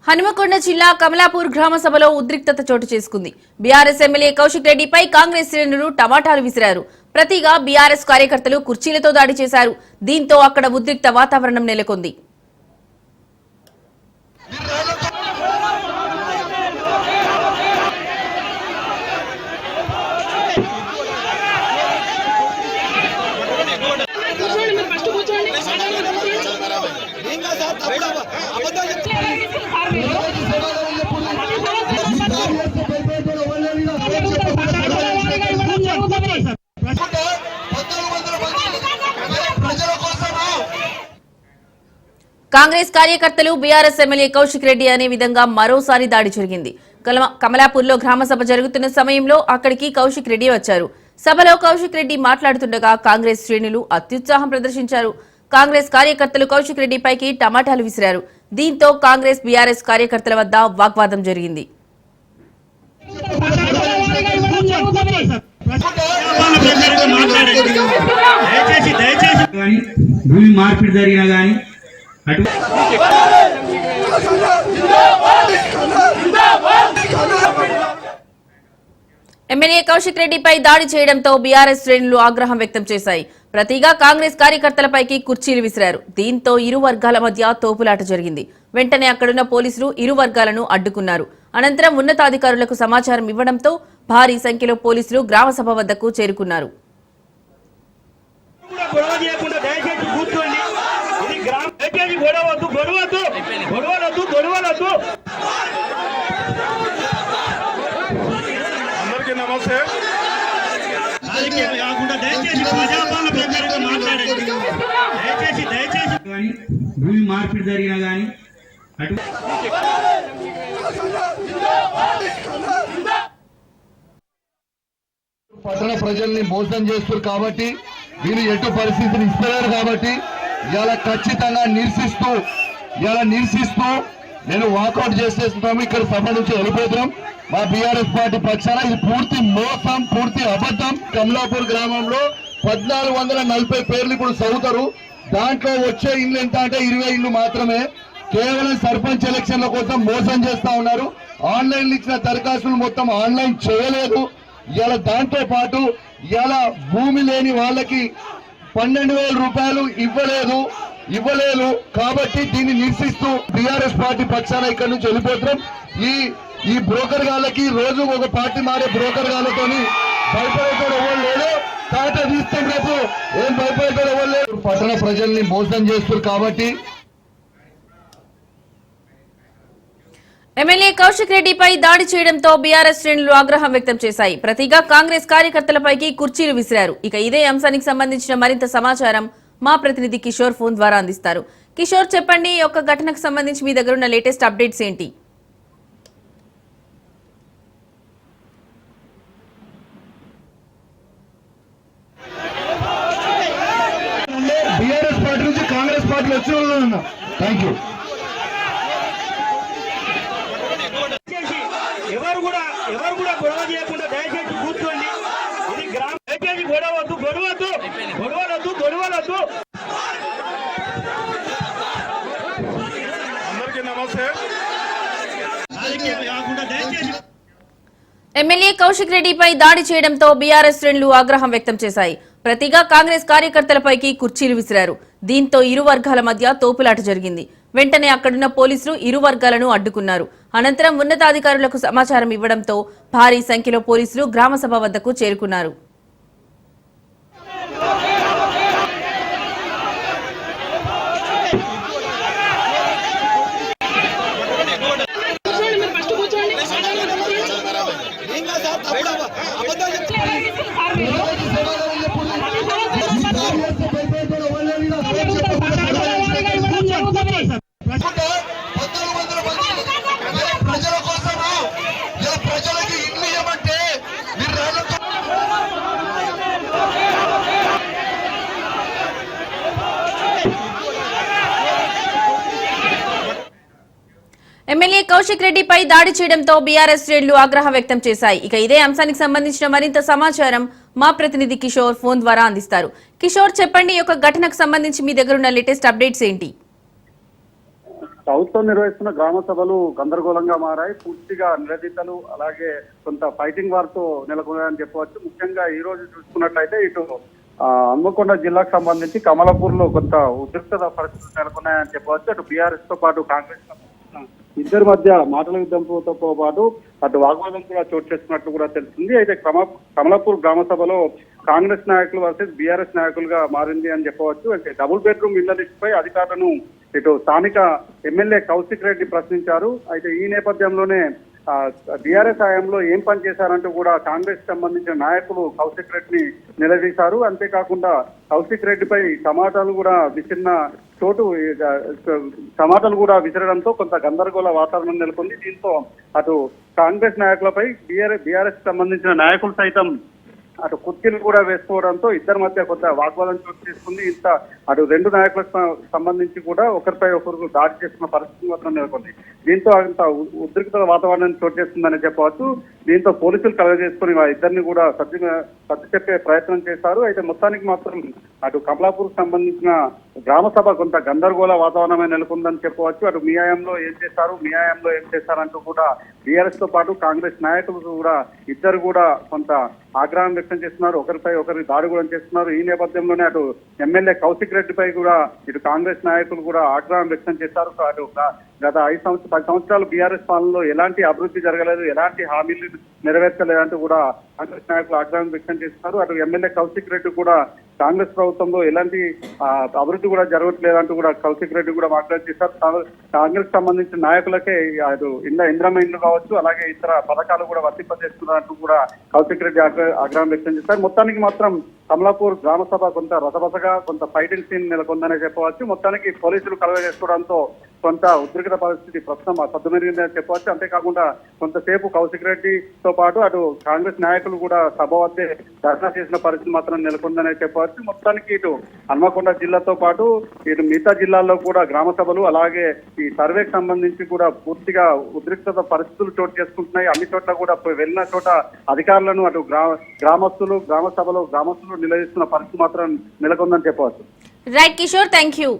హనుమకొండ జిల్లా కమలాపూర్ గ్రామ సభలో ఉద్రిక్తత చోటు చేసుకుంది. బీఆర్ఎస్ ఎమ్మెల్యే కౌశిక్ రెడ్డిపై కాంగ్రెస్ శ్రేణులు టమాటాలు విసిరారు. ప్రతిగా బీఆర్ఎస్ కార్యకర్తలు కుర్చీలతో దాడి చేశారు. దీంతో అక్కడ ఉద్రిక్త వాతావరణం నెలకొంది. కాంగ్రెస్ కార్యకర్తలు బీఆర్ఎస్ ఎమ్మెల్యే కౌశిక్ రెడ్డి అనే విధంగా మరోసారి దాడి జరిగింది. కమలాపూర్లో గ్రామ సభ జరుగుతున్న సమయంలో అక్కడికి కౌశిక్ రెడ్డి వచ్చారు. సభలో కౌశిక్ రెడ్డి మాట్లాడుతుండగా కాంగ్రెస్ శ్రేణులు అత్యుత్సాహం ప్రదర్శించారు. కాంగ్రెస్ కార్యకర్తలు కౌశిక్ రెడ్డిపైకి టమాటాలు విసిరారు. దీంతో కాంగ్రెస్ బీఆర్ఎస్ కార్యకర్తల వద్ద వాగ్వాదం జరిగింది. భూమి మార్పిడి జరిగినా గానీ ఎమ్మెల్యే కౌశిక్ రెడ్డిపై దాడి చేయడంతో బీఆర్ఎస్ శ్రేణులు ఆగ్రహం వ్యక్తం చేశాయి. ప్రతిగా కాంగ్రెస్ కార్యకర్తలపైకి కుర్చీలు విసిరారు. దీంతో ఇరు వర్గాల మధ్య తోపులాట జరిగింది. వెంటనే అక్కడున్న పోలీసులు ఇరు వర్గాలను అడ్డుకున్నారు. అనంతరం ఉన్నతాధికారులకు సమాచారం ఇవ్వడంతో భారీ సంఖ్యలో పోలీసులు గ్రామ సభ వద్దకు చేరుకున్నారు. భూమి మార్పిడి జరిగినా గానీ పట్టణ ప్రజల్ని మోసం చేస్తారు కాబట్టి వీళ్ళు ఎటు పరిస్థితిని ఇస్తున్నారు కాబట్టి ఇలా ఖచ్చితంగా నిరసిస్తూ నేను వాకౌట్ చేసేస్తున్నాము. ఇక్కడ సభ నుంచి వెళ్ళిపోతున్నాం. మా బీఆర్ఎస్ పార్టీ పక్షాన ఇది పూర్తి మోసం, పూర్తి అబద్ధం. కమలాపూర్ గ్రామంలో 1440 పేర్లు ఇప్పుడు చదువుతారు. దాంట్లో వచ్చే ఇల్లు ఎంత అంటే 20 ఇల్లు మాత్రమే. కేవలం సర్పంచ్ ఎలక్షన్ల కోసం మోసం చేస్తా ఉన్నారు. ఆన్లైన్ ఇచ్చిన దరఖాస్తులు మొత్తం ఆన్లైన్ చేయలేదు. ఇలా దాంతో పాటు ఇలా భూమి లేని వాళ్ళకి 12,000 రూపాయలు ఇవ్వలేదు కాబట్టి దీన్ని నిరసిస్తూ బీఆర్ఎస్ పార్టీ పక్షాన ఇక్కడ నుంచి వెళ్ళిపోతున్నాం. ఈ బ్రోకర్ గాళ్ళకి రోజు ఒక పార్టీ మారే బ్రోకర్ గాళ్ళతోని భయపడేటోడు ఎవరు లేడు. తాట తీస్తే రేపు ఏం భయపడేటోడు ఎవరు లేడు. పట్టణ ప్రజల్ని మోసం చేస్తారు కాబట్టి ఎమ్మెల్యే కౌశిక్ రెడ్డిపై దాడి చేయడంతో బీఆర్ఎస్ శ్రేణులు ఆగ్రహం వ్యక్తం చేశాయి. ప్రతిగా కాంగ్రెస్ కార్యకర్తలపైకి కుర్చీలు విసిరారు. ఇక ఇదే అంశానికి సంబంధించిన మరింత సమాచారం మా ప్రతినిధి కిషోర్ ఫోన్ ద్వారా అందిస్తారు. కిషోర్, చెప్పండి, ఈ యొక్క ఘటనకు సంబంధించి మీ దగ్గర ఉన్న లేటెస్ట్ అప్డేట్స్ ఏంటి? బీఆర్ఎస్ పార్టీ నుంచి కాంగ్రెస్ పార్టీ వచ్చిన థ్యాంక్ యూ. ఎవరు కూడా గొడవ చేయకుండా దయచేసి కూర్చోండి. ఇది గ్రామం. దయచేసి గొడవలొద్దు. అందరికీ నమస్తే. ఎమ్మెల్యే కౌశిక్ రెడ్డిపై దాడి చేయడంతో బీఆర్ఎస్ శ్రేణులు ఆగ్రహం వ్యక్తం చేశాయి. ప్రతిగా కాంగ్రెస్ కార్యకర్తలపైకి కుర్చీలు విసిరారు. దీంతో ఇరు వర్గాల మధ్య తోపులాట జరిగింది. వెంటనే అక్కడున్న పోలీసులు ఇరు వర్గాలను అడ్డుకున్నారు. అనంతరం ఉన్నతాధికారులకు సమాచారం ఇవ్వడంతో భారీ సంఖ్యలో పోలీసులు గ్రామ సభ వద్దకు చేరుకున్నారు. ప్రజల కోసము ప్రజలకి ఇల్లు ఇవ్వమంటే ఎమ్మెల్యే కౌశిక్ రెడ్డిపై దాడి చేయడంతో బీఆర్ఎస్ శ్రేణులు ఆగ్రహం వ్యక్తం చేశాయి. ఇక ఇదే అంశానికి సంబంధించిన మరింత సమాచారం మా ప్రతినిధి కిషోర్ ఫోన్ ద్వారా అందిస్తారు. కిషోర్, చెప్పండి, ఈ యొక్క ఘటనకు సంబంధించి మీ దగ్గర ఉన్న లేటెస్ట్ అప్డేట్స్ ఏంటి? ప్రభుత్వం నిర్వహిస్తున్న గ్రామ సభలు గందరగోళంగా మారాయి. పూర్తిగా నిలదీతలు అలాగే కొంత ఫైటింగ్ వార్తో నెలకొన్నాయని చెప్పవచ్చు. ముఖ్యంగా ఈ రోజు చూసుకున్నట్లయితే ఇటు హన్మకొండ జిల్లాకు సంబంధించి కమలాపూర్ లో కొంత ఉద్రిక్తత పరిస్థితులు నెలకొన్నాయని చెప్పవచ్చు. అటు బీఆర్ఎస్ తో పాటు కాంగ్రెస్ ఇద్దరి మధ్య మాటల యుద్ధంతో పాటు అటు వాగ్వాదం కూడా చోటు చేసుకున్నట్లు కూడా తెలుస్తుంది. అయితే కమలాపూర్ గ్రామ సభలో కాంగ్రెస్ నాయకులు వర్సెస్ బీఆర్ఎస్ నాయకులుగా మారింది అని చెప్పవచ్చు. అయితే డబుల్ బెడ్రూమ్ ఇళ్ల లిస్టుపై అధికారులను ఇటు స్థానిక ఎమ్మెల్యే కౌశిక్ రెడ్డి ప్రశ్నించారు. అయితే ఈ నేపథ్యంలోనే బీఆర్ఎస్ హయాంలో ఏం పని చేశారంటూ కూడా కాంగ్రెస్ సంబంధించిన నాయకులు కౌశిక్ రెడ్డిని నిలదీశారు. అంతేకాకుండా కౌశిక్ రెడ్డిపై టమాటాలు కూడా విసిరిన చోటు టమాటాలు కూడా విసరడంతో కొంత గందరగోళ వాతావరణం నెలకొంది. దీంతో అటు కాంగ్రెస్ నాయకులపై బీఆర్ఎస్ సంబంధించిన నాయకులు సైతం అటు కుర్చీలు కూడా వేసుకోవడంతో ఇద్దరి మధ్య కొంత వాగ్వాదం చోటు చేసుకుంది. అటు రెండు నాయకులకు సంబంధించి కూడా ఒకరిపై ఒకరు దాడి చేసుకున్న పరిస్థితి మాత్రం నెలకొంది. దీంతో అంత ఉద్రిక్త వాతావరణం చోటు చేస్తుందని చెప్పవచ్చు. దీంతో పోలీసులు కలగజేసుకుని ఇద్దరిని కూడా సర్ది చెప్పే ప్రయత్నం చేశారు. అయితే మొత్తానికి మాత్రం అటు కమలాపూర్ సంబంధించిన గ్రామ సభ కొంత గందరగోళ వాతావరణమే నెలకొందని చెప్పవచ్చు. అటు మీ హయాంలో ఏం చేశారంటూ కూడా బీఆర్ఎస్ తో పాటు కాంగ్రెస్ నాయకులు కూడా ఇద్దరు కూడా కొంత ఆగ్రహం వ్యక్తం చేస్తున్నారు. ఒకరిపై ఒకరి దాడి కూడా చేస్తున్నారు. ఈ నేపథ్యంలోనే అటు ఎమ్మెల్యే కౌశిక్ రెడ్డిపై కూడా ఇటు కాంగ్రెస్ నాయకులు కూడా ఆగ్రహం వ్యక్తం చేశారు. అటు గత 10 సంవత్సరాలు బీఆర్ఎస్ పాలనలో ఎలాంటి అభివృద్ధి జరగలేదు, ఎలాంటి హామీలు నెరవేర్చలేదంటూ కూడా కాంగ్రెస్ నాయకులు ఆగ్రహం వ్యక్తం చేస్తున్నారు. అటు ఎమ్మెల్యే కౌశిక్ రెడ్డి కూడా కాంగ్రెస్ ప్రభుత్వంలో ఎలాంటి అభివృద్ధి కూడా జరగట్లేదంటూ కూడా కౌశిక్ రెడ్డి కూడా మాట్లాడుతున్నారు. కాంగ్రెస్ సంబంధించిన నాయకులకే అటు ఇంద్రమ ఇండ్లు కావచ్చు, అలాగే ఇతర పథకాలు కూడా వర్తింపజేస్తున్నారంటూ కూడా కౌశిక్ రెడ్డి ఆగ్రహం వ్యక్తం చేస్తారు. మొత్తానికి మాత్రం కమలాపూర్ గ్రామ సభ కొంత రసరసగా కొంత ఫైటింగ్ సీన్ నెలకొందనే చెప్పవచ్చు. మొత్తానికి పోలీసులు కలగజేసుకోవడంతో కొంత ఉద్రిక్త పరిస్థితి ప్రస్తుతం సద్దుమరిగిందని చెప్పవచ్చు. అంతేకాకుండా కొంతసేపు కౌశిక్ రెడ్డితో పాటు అటు కాంగ్రెస్ నాయకులు కూడా సభ వద్దే ధర్నా చేసిన పరిస్థితి మాత్రం నెలకొందనే చెప్పవచ్చు. మొత్తానికి ఇటు హన్మకొండ జిల్లాతో పాటు ఇటు మిగతా జిల్లాల్లో కూడా గ్రామ సభలు అలాగే ఈ సర్వేకి సంబంధించి కూడా పూర్తిగా ఉద్రిక్తత పరిస్థితులు చోటు చేసుకుంటున్నాయి. అన్ని చోట్ల కూడా వెళ్ళిన చోట అధికారులను అటు గ్రామ సభలో గ్రామస్తులు నిలదీస్తున్న పరిస్థితి మాత్రం నెలకొందని చెప్పవచ్చు. Right Kishore, thank you.